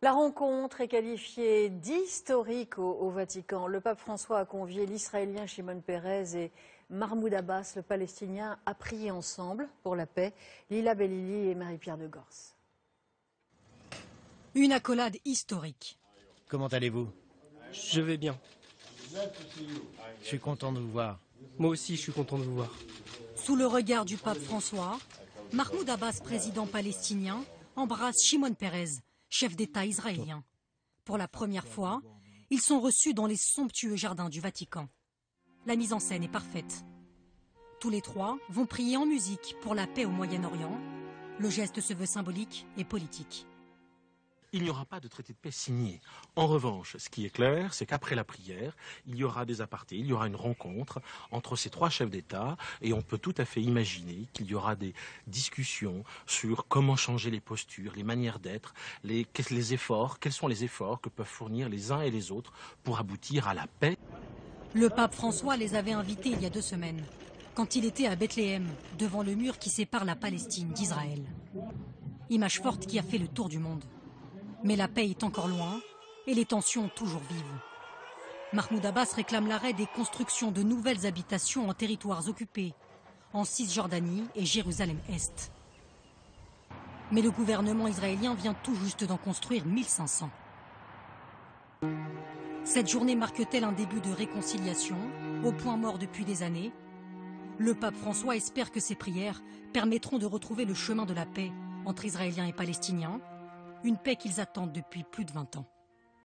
La rencontre est qualifiée d'historique au Vatican. Le pape François a convié l'Israélien Shimon Peres et Mahmoud Abbas, le Palestinien, à prier ensemble pour la paix. Lila Bellili et Marie-Pierre de Gors. Une accolade historique. Comment allez-vous? Je vais bien. Je suis content de vous voir. Moi aussi, je suis content de vous voir. Sous le regard du pape François, Mahmoud Abbas, président palestinien, embrasse Shimon Peres, chef d'État israélien. Pour la première fois, ils sont reçus dans les somptueux jardins du Vatican. La mise en scène est parfaite. Tous les trois vont prier en musique pour la paix au Moyen-Orient. Le geste se veut symbolique et politique. Il n'y aura pas de traité de paix signé. En revanche, ce qui est clair, c'est qu'après la prière, il y aura des apartés, il y aura une rencontre entre ces trois chefs d'État et on peut tout à fait imaginer qu'il y aura des discussions sur comment changer les postures, les manières d'être, quels sont les efforts que peuvent fournir les uns et les autres pour aboutir à la paix. Le pape François les avait invités il y a 2 semaines, quand il était à Bethléem, devant le mur qui sépare la Palestine d'Israël. Image forte qui a fait le tour du monde. Mais la paix est encore loin et les tensions toujours vives. Mahmoud Abbas réclame l'arrêt des constructions de nouvelles habitations en territoires occupés, en Cisjordanie et Jérusalem-Est. Mais le gouvernement israélien vient tout juste d'en construire 1500. Cette journée marque-t-elle un début de réconciliation, au point mort depuis des années? Le pape François espère que ces prières permettront de retrouver le chemin de la paix entre Israéliens et Palestiniens, une paix qu'ils attendent depuis plus de 20 ans.